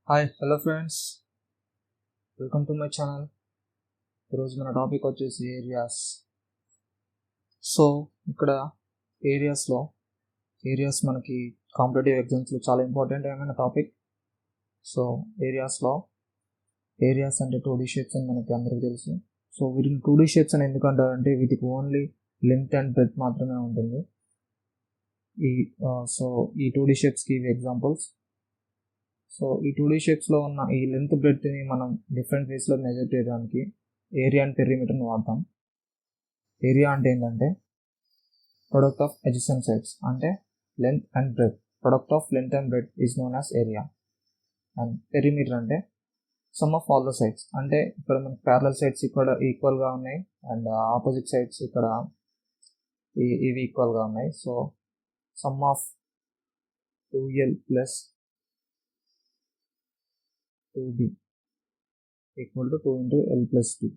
Hi hello friends, welcome to my channel. ఈరోజు మన topic వచ్చేసి ఏరియాస్. సో ఇక్కడ ఏరియాస్ మనకి కాంపిటేటివ్ ఎగ్జామ్స్లో చాలా ఇంపార్టెంట్ అయిన టాపిక్. సో ఏరియాస్ అంటే 2D షేప్స్ అని మనకి అందరికీ తెలుసు. సో వీటిని 2D షేప్స్ అని ఎందుకంటారంటే వీటికి ఓన్లీ లెంత్ అండ్ బ్రెడ్త్ మాత్రమే ఉంటుంది. ఈ 2D షేప్స్కి ఇవి ఎగ్జాంపుల్స్. సో ఈ 2D షేప్స్లో ఉన్న ఈ లెంత్ బ్రెడ్త్ని మనం డిఫరెంట్ వేస్లో మెజర్ చేయడానికి ఏరియా అండ్ పెరిమీటర్ని వాడతాం. ఏరియా అంటే ఏంటంటే ప్రొడక్ట్ ఆఫ్ అడ్జసెంట్ సైడ్స్, అంటే length and breadth. Product of length and breadth is known as area. And perimeter అంటే sum of all the sides, అంటే ఇక్కడ మనకి ప్యారలల్ సైడ్స్ ఇక్కడ ఈక్వల్గా ఉన్నాయి అండ్ ఆపోజిట్ సైడ్స్ ఇక్కడ ఇవి ఈక్వల్గా ఉన్నాయి. So sum of 2L plus 2B equal to 2 into L plus 2.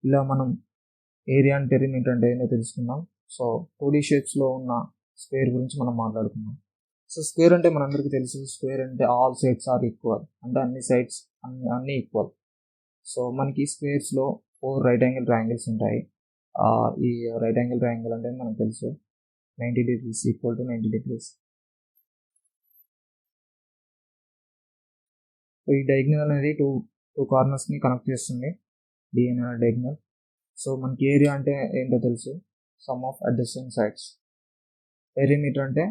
ఇలా మనం ఏరియా అండ్ పెరిమీటర్ అంటే ఏంటో తెలుసుకుందాం. సో 2D షేప్స్లో ఉన్న స్క్వేర్ గురించి మనం మాట్లాడుకుందాం. సో స్క్వేర్ అంటే మనందరికీ తెలుసు, స్క్వేర్ అంటే ఆల్ సైడ్స్ ఆర్ ఈక్వల్, అంటే అన్ని సైడ్స్ అన్నీ ఈక్వల్. సో మనకి స్క్వేర్స్లో 4 రైట్ యాంగిల్ ట్రయాంగిల్స్ ఉంటాయి. ఈ రైట్ యాంగిల్ ట్రయాంగిల్ అంటే మనకు తెలుసు 90 degrees ఈక్వల్ టు 90 degrees. ఈ డయాగ్నల్ అనేది టూ కార్నర్స్ని కనెక్ట్ చేస్తుంది, డి అనే డయాగ్నల్. సో మనకి ఏరియా అంటే ఏంటో తెలుసు, sum of adjacent sides. Perimeter అంటే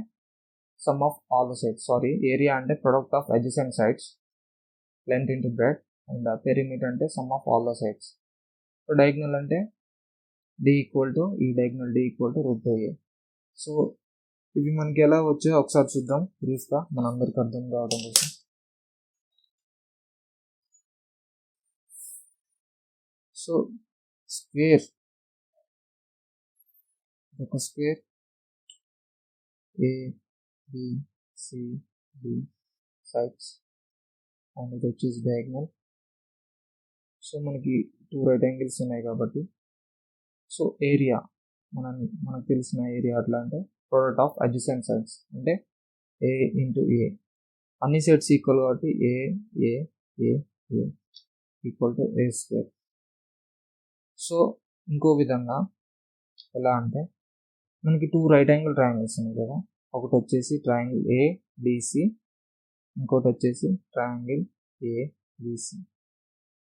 sum of all the sides. Area అంటే product of adjacent sides, length into breadth. And perimeter అంటే sum of all the sides. So diagonal అంటే D equal to √2a. So ఇవి మనకి ఎలా వచ్చాయో ఒకసారి చూద్దాం బ్రీఫ్గా, మనందరికి అర్థం కావడం కోసం. సో స్క్వేర్, ఒక స్క్వేర్ ABCD సైడ్స్ అండ్ ఇది వచ్చేసి డయాగ్నల్. సో మనకి 2 రైట్ యాంగిల్స్ ఉన్నాయి కాబట్టి సో ఏరియా మనకు తెలిసిన ఏరియా ఎట్లా అంటే ప్రొడక్ట్ ఆఫ్ అడ్జసెంట్ సైడ్స్, అంటే A into A. అన్ని సైడ్స్ ఈక్వల్ కాబట్టి A equal to A square. So ఇంకో విధంగా ఎలా అంటే మనకి 2 రైట్ యాంగిల్ ట్రయాంగిల్స్ ఉన్నాయి కదా, ఒకటి వచ్చేసి ట్రయాంగిల్ ABC, ఇంకోటి వచ్చేసి ట్రయాంగిల్ ABC.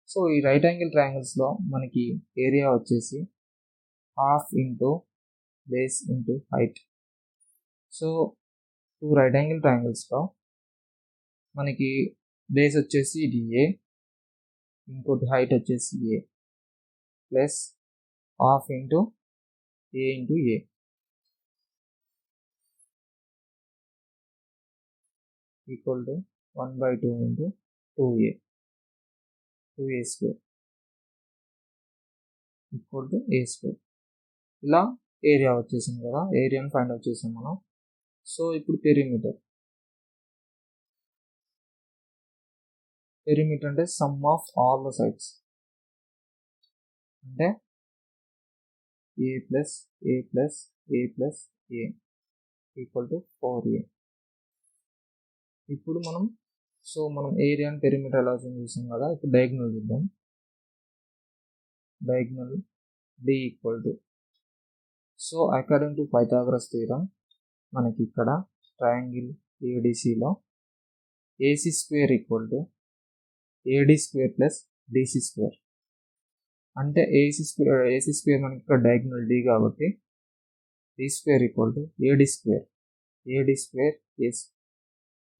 సో ఈ రైట్ యాంగిల్ ట్రయాంగిల్స్లో మనకి ఏరియా వచ్చేసి half into base into height. So 2 right angle ట్రయాంగిల్స్లో మనకి బేస్ వచ్చేసి ఇది A, ఇంకోటి హైట్ వచ్చేసి A, plus half into A into A equal to 1/2 into 2A square equal to A square. ఇలా ఏరియా వచ్చేసింది కదా, ఏరియాని ఫైండ్ అవుట్ చేసాం మనం. సో ఇప్పుడు పెరిమీటర్ అంటే sum of all the sides, అంటే A plus A plus A plus A equal to 4A. ఇప్పుడు మనం ఏరియా అండ్ పెరిమీటర్ ఎలా చూసాం కదా, ఇప్పుడు డయాగ్నల్ చూద్దాం. Diagonal D equal to, so according to Pythagoras theorem మనకి ఇక్కడ ట్రయాంగిల్ ADCలో AC square equal to AD square plus DC square. అంటే AC స్క్వేర్ మనకి ఇక్కడ డయాగ్నల్ D కాబట్టి D square equal to AD square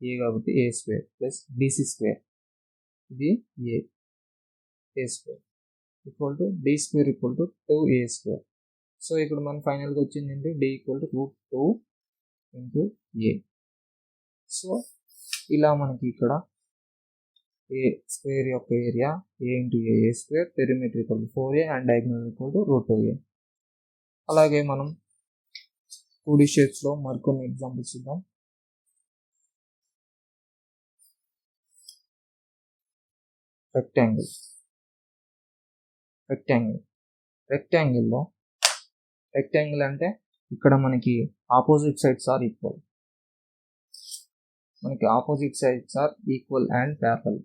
A కాబట్టి A square plus DC square, ఇది A square equal to D square equal to 2A square. So ఇక్కడ మనం ఫైనల్గా వచ్చింది ఏంటి, D equal to √2 into A. So ఇలా మనకి ఇక్కడ A స్క్వేర్ యొక్క area A into A square, perimeter equal to 4A and diagonal equal to √2A. అలాగే మనం 2D షేప్స్లో మరికొన్ని ఎగ్జాంపుల్స్ చూద్దాం. రెక్టాంగిల్లో రెక్టాంగిల్ అంటే ఇక్కడ మనకి ఆపోజిట్ సైడ్స్ ఆర్ ఈక్వల్, మనకి opposite sides are equal and parallel,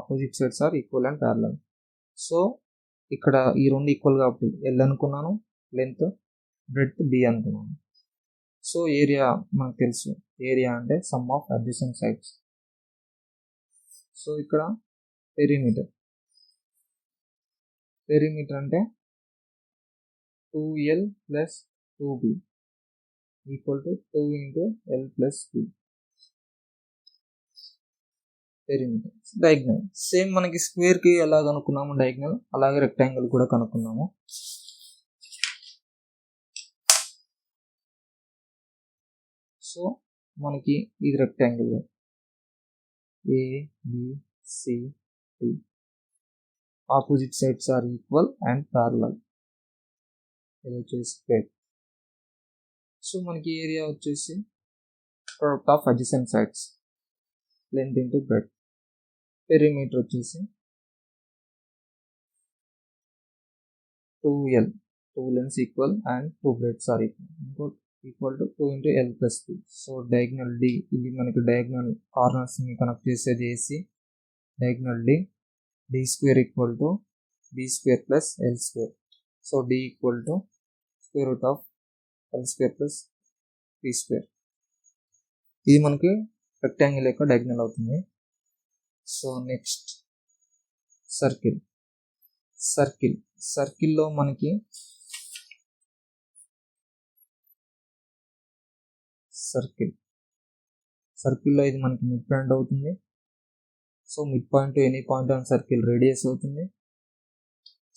opposite sides are equal and parallel. So ఇక్కడ ఈ రెండు ఈక్వల్ కాబట్టి ఎల్ అనుకున్నాను, లెంత్ బ్రెడ్త్ బి అనుకున్నాను. సో ఏరియా మనకు తెలుసు, ఏరియా అంటే sum of adjacent sides. So ఇక్కడ పెరిమీటర్, పెరిమీటర్ అంటే 2L plus 2B equal to 2 into L plus B. Perimeter. Diagonal same మనకి స్క్వేర్కి ఎలా కనుక్కున్నాము డయాగ్నల్, అలాగే రెక్టాంగిల్ కూడా కనుక్కున్నాము. సో మనకి ఇది rectangle ABCD, opposite sides are equal and parallel, ఇది వచ్చేసి స్క్వేర్. సో మనకి ఏరియా వచ్చేసి product of adjacent sides, length into breadth. Perimeter వచ్చేసి 2L, 2 lengths equal and 2 breadths are equal, equal to 2 into L plus B. So diagonal D, ఇది మనకి diagonal కార్నర్స్ని connect చేసేది AC. Diagonal D square equal to B square plus L square. So D equal to square root of L square plus B square. ఇది మనకి rectangle యొక్క diagonal అవుతుంది. So next circle. సర్కిల్లో మనకి సర్కిల్లో ఇది మనకి మిడ్ పాయింట్ అవుతుంది. So mid point to any point on circle radius అవుతుంది.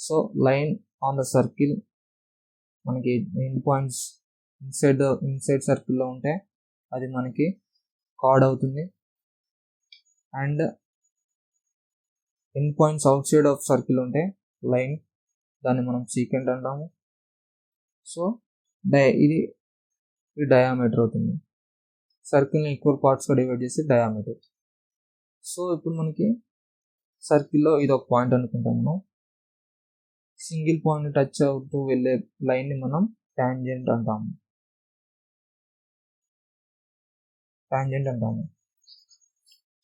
So line on the circle మనకి ఎండ్ పాయింట్స్ ఇన్సైడ్ సర్కిల్లో ఉంటే అది మనకి కార్డ్ అవుతుంది. And end points outside of circle ఉంటే లైన్, దాన్ని మనం సీకెంట్ అంటాము. సో ఇది డయామీటర్ అవుతుంది. సర్కిల్ని ఈక్వల్ పార్ట్స్గా డివైడ్ చేసి డయామీటర్. సో ఇప్పుడు మనకి సర్కిల్లో ఇది ఒక పాయింట్ అనుకుంటాం మనం. సింగిల్ పాయింట్ టచ్ అవుతూ వెళ్ళే లైన్ని మనం టాంజెంట్ అంటాము.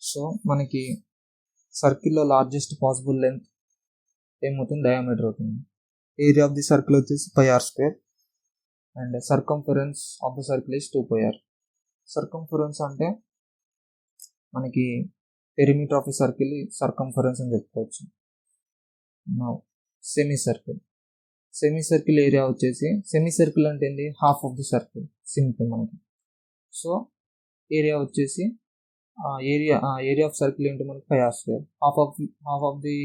సో మనకి సర్కిల్లో లార్జెస్ట్ పాసిబుల్ లెంత్ ఏమవుతుంది, డయామీటర్ అవుతుంది. ఏరియా ఆఫ్ ది సర్కిల్ వచ్చేసి πr², and circumference of the circle is 2πr. Circumference అంటే మనకి perimeter of the circle circumference అని చెప్పుకోవచ్చు. సెమీ సర్కిల్ ఏరియా వచ్చేసి, సెమీ సర్కిల్ అంటే ఏంటి, half of the circle, simple మనకి. సో ఏరియా వచ్చేసి ఏరియా ఆఫ్ సర్కిల్ ఏంటి మనకి πr². Half of the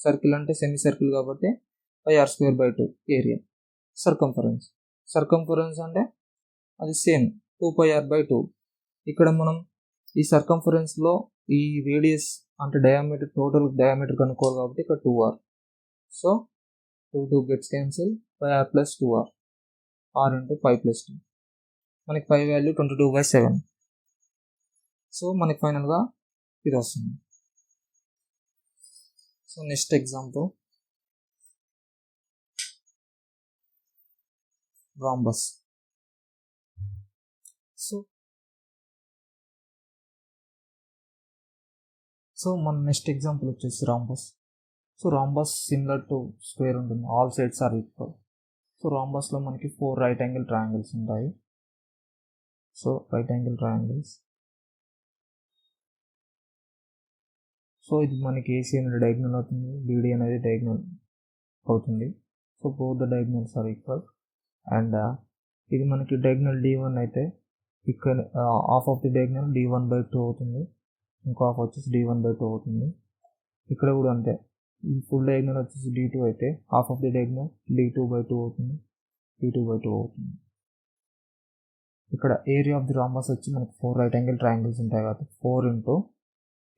circle అంటే సెమీ సర్కిల్ కాబట్టి πr²/2 ఏరియా. సర్కంఫరెన్స్ అంటే అది సేమ్ 2πr/2. ఇక్కడ మనం ఈ సర్కంఫరెన్స్లో ఈ రేడియస్ అంటే డయామీటర్, టోటల్ డయామీటర్ కనుక్కోవాలి కాబట్టి ఇక్కడ 2r. So 2 gets cancel, πr plus 2r, r into π plus 2. మనకి π వాల్యూ 22/7. సో మనకి ఫైనల్గా ఇది వస్తుంది. So next example rhombus. So మన నెక్స్ట్ ఎగ్జాంపుల్ వచ్చేసి rhombus. So rhombus similar to square ఉంటుంది, all sides are equal. So రాంబస్లో మనకి 4 రైట్ యాంగిల్ ట్రయాంగిల్స్ ఉంటాయి. So right angle triangles. So ఇది మనకి AC అనేది డయాగ్నల్ అవుతుంది, BD అనేది డయాగ్నల్ అవుతుంది. So both the diagonals are equal. And ఇది మనకి డయాగ్నల్ D1 అయితే ఇక్కడ half of the diagonal D1/2 అవుతుంది, ఇంకో హాఫ్ వచ్చేసి D1/2 అవుతుంది. ఇక్కడ కూడా అంతే, ఈ ఫుల్ డయాగ్నల్ వచ్చేసి D2 అయితే half of the diagonal D2/2 అవుతుంది, D2/2 అవుతుంది. ఇక్కడ ఏరియా ఆఫ్ ది రాంబస్ వచ్చి మనకి 4 రైట్ యాంగిల్ ట్రయాంగిల్స్ ఉంటాయి కాబట్టి 4 into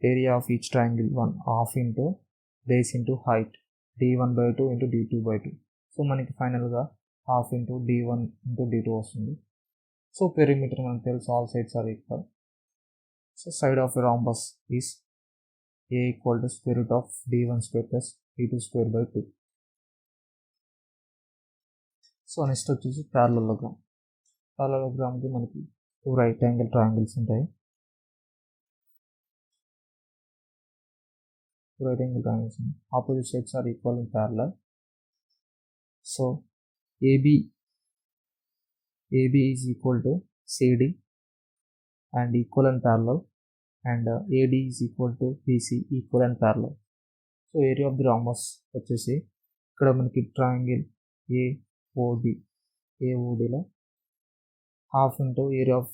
area of each triangle 1 half into base into height D1/2 into D2/2. So మనకి ఫైనల్గా half into D1 into D2 వస్తుంది. సో పెరిమీటర్ మనకు తెలుసు, all sides are equal. So side of a rhombus is A equal to square root of D1² plus D2²/2. So next వచ్చేసి parallelogram. ప్యారలలోగ్రామ్కి మనకి 2 right angle triangles ఉంటాయి. Right angle triangles opposite sides are equal in parallel. So AB is equal to CD and equal and parallel, and AD is equal to BC equal and parallel. So area of the rhombus వచ్చేసి ఇక్కడ మనకి triangle AODలో half into area of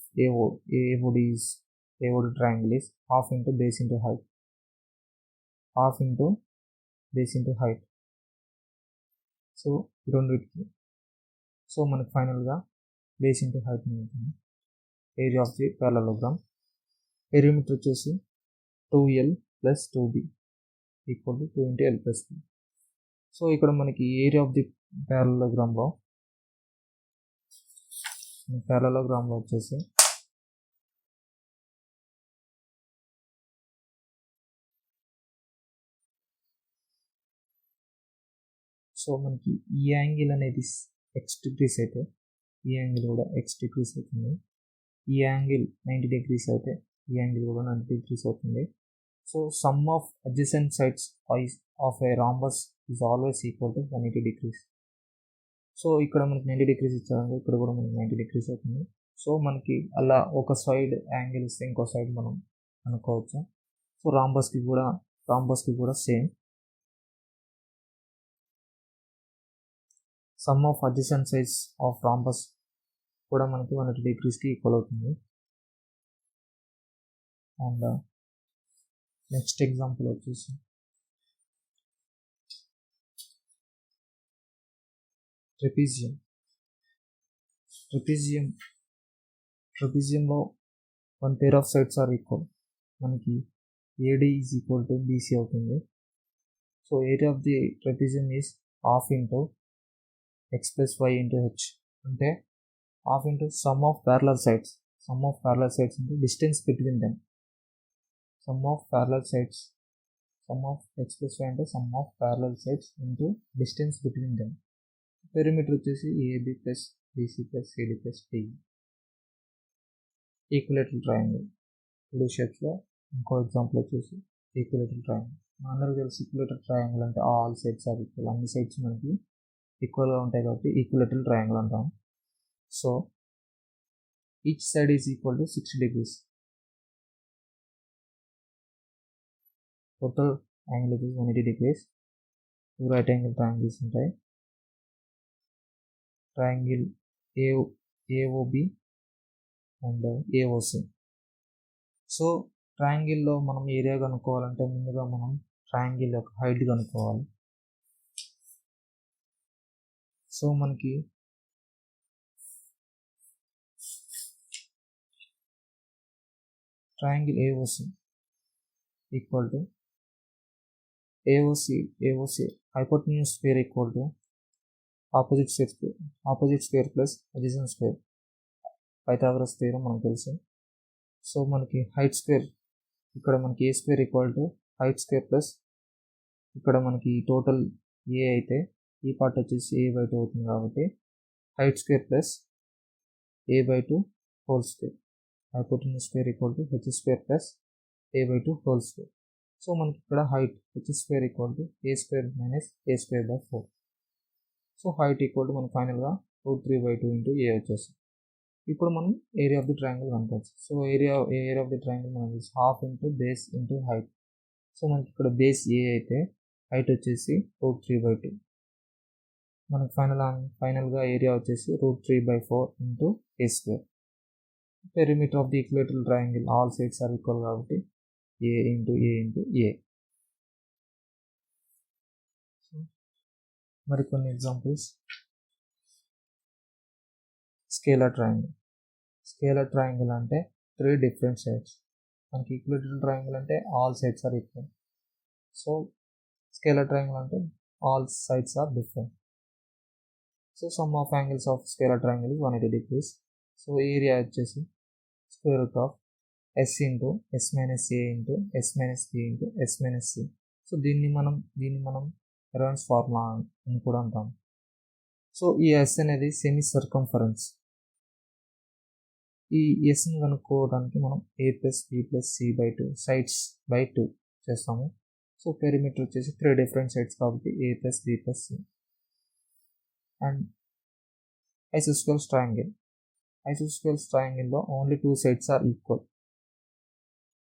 AOD triangle is half into base into height, half into base into height. So ఈ రెండింటికి so మనకి ఫైనల్గా base into height ఉంటుంది. Area of the parallelogram perimeter వచ్చేసి 2L + 2B equal to 2 × L + B. So ఇక్కడ మనకి area of the ప్యారలలోగ్రామ్లో వచ్చేసి so మనకి ఈ యాంగిల్ అనేది x డిగ్రీస్ అయితే ఈ యాంగిల్ కూడా x డిగ్రీస్ అవుతుంది. ఈ యాంగిల్ 90 డిగ్రీస్ అయితే ఈ యాంగిల్ కూడా 90 డిగ్రీస్ అవుతుంది. So sum of adjacent sides of A rhombus is always equal to 180 degrees. So ఇక్కడ మనకి 90 డిగ్రీస్ ఇచ్చారంటే ఇక్కడ కూడా మనకి 90 డిగ్రీస్ అవుతుంది. సో మనకి అలా ఒక సైడ్ యాంగిల్ ఇస్తే ఇంకో సైడ్ మనం అనుకోవచ్చు. సో రాంబస్కి కూడా same. Sum of adjacent sides of rhombus కూడా మనకి 180 డిగ్రీస్కి ఈక్వల్ అవుతుంది. అండ్ నెక్స్ట్ ఎగ్జాంపుల్ వచ్చేసి ట్రెపీజియంలో 1 pair of sides are equal. మనకి AD is equal to BC అవుతుంది. So area of the trapezium is half into x + y × h, అంటే half into sum of parallel sides into distance between them. Sum of parallel sides, sum of x + y అంటే sum of parallel sides into distance between them. Perimeter వచ్చేసి AB + BC + CD + DE. Equilateral triangle 2 షేప్స్లో ఇంకో example వచ్చేసి equilateral triangle. అందరికీ తెలిసి equilateral triangle అంటే all sides are equal, అన్ని sides మనకి ఈక్వల్గా ఉంటాయి కాబట్టి ఈక్విలేటరల్ ట్రయాంగిల్ అంటాం. So each side is equal to 60 degrees. Total angle వచ్చేసి 180 degrees. 2 రైట్ యాంగిల్ ట్రయాంగిల్స్ ఉంటాయి. Triangle AOB and AOC. So ట్రయాంగిల్లో మనం ఏరియా కనుక్కోవాలంటే ముందుగా మనం ట్రయాంగిల్ యొక్క హైట్ కనుక్కోవాలి. సో మనకి triangle AOC equal to AOC hypotenuse square equal to opposite square plus adjacent square. Pythagoras theorem మనకు తెలుసు. సో మనకి హైట్ స్క్వేర్ ఇక్కడ మనకి A square equal to height square plus ఇక్కడ మనకి టోటల్ A అయితే ఈ పార్ట్ వచ్చేసి A/2 అవుతుంది కాబట్టి height square plus A/2 whole square. hypotenuse square equal to h square plus A/2 whole square. So మనకి ఇక్కడ height h square equal to A square minus A square. So height equal to మనకి ఫైనల్గా √3/2 × A వచ్చేసి. ఇప్పుడు మనం area of the triangle కనుకోవచ్చు. So area of the triangle మనకి half into base into height. So మనకి ఇక్కడ బేస్ A అయితే హైట్ వచ్చేసి √3/2. మనకి ఫైనల్గా ఏరియా వచ్చేసి √3/4 × A square. Perimeter of the equilateral triangle all sides are equal కాబట్టి A × A. మరికొన్ని ఎగ్జాంపుల్స్. స్కేలార్ ట్రయాంగిల్ అంటే 3 డిఫరెంట్ సైడ్స్. మనకి ఈక్విలేటరల్ ట్రయాంగిల్ అంటే all sides are equal. So scalar triangle అంటే all sides are different. So sum of angles of scalar triangle is 180 degrees. So area వచ్చేసి square root of S × S - A × S - B × S - C. So దీన్ని మనం ఎరోన్స్ formula అని కూడా అంటాం. So ఈ yes అనేది semi circumference. ఈ ఎస్ని కనుక్కోవడానికి మనం a plus b plus c by 2 sides by 2 చేస్తాము. సో పెరిమీటర్ వచ్చేసి 3 డిఫరెంట్ సైడ్స్ కాబట్టి a plus b plus c. And ఐసోస్క్వేర్ ట్రయాంగిల్. ఐసోస్క్వేర్ ట్రయాంగిల్లో only 2 sides are equal.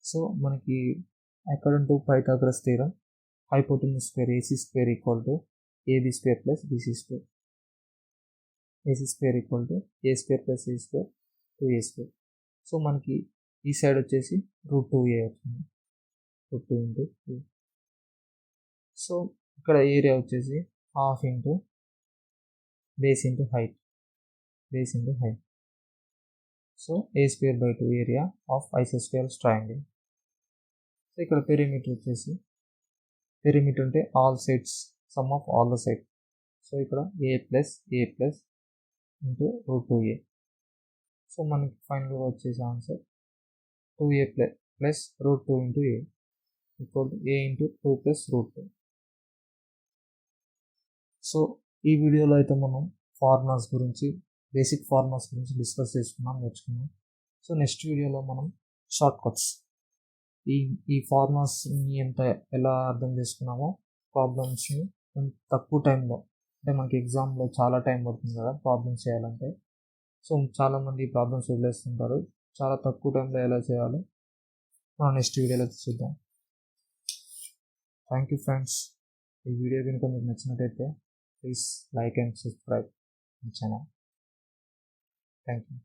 So మనకి according to Pythagoras theorem hypotenuse square AC square equal to AB square plus BC square. AC square equal to A square plus C square 2A square. So మనకి ఈ side వచ్చేసి √2A అవుతుంది. √2 into 2. So ఇక్కడ area వచ్చేసి half into base into height. Base into height. So A square by 2 area of ఐసోస్క్వేర్ triangle. So ఇక్కడ perimeter వచ్చేసి perimeter అంటే all sides sum of all the side. So ఇక్కడ A plus into √2A. So మనకి ఫైనల్గా వచ్చేసి answer 2A plus √2 into A equal to A into 2 plus √2. So ఈ వీడియోలో అయితే మనం ఫార్ములాస్ గురించి బేసిక్ ఫార్ములాస్ గురించి డిస్కస్ చేసుకున్నాం, నేర్చుకున్నాం. సో నెక్స్ట్ వీడియోలో మనం షార్ట్ కట్స్ ఈ ఫార్ములాస్ని ఎలా అర్థం చేసుకున్నామో ప్రాబ్లమ్స్ని తక్కువ టైంలో, అంటే మనకి ఎగ్జామ్లో చాలా టైం పడుతుంది కదా ప్రాబ్లమ్స్ చేయాలంటే. సో చాలామంది ప్రాబ్లమ్స్ వదిలేస్తుంటారు. చాలా తక్కువ టైంలో ఎలా చేయాలో మనం నెక్స్ట్ వీడియోలో చూద్దాం. Thank you friends. ఈ వీడియో కనుక మీకు నచ్చినట్టయితే please like and subscribe my channel. Thank you.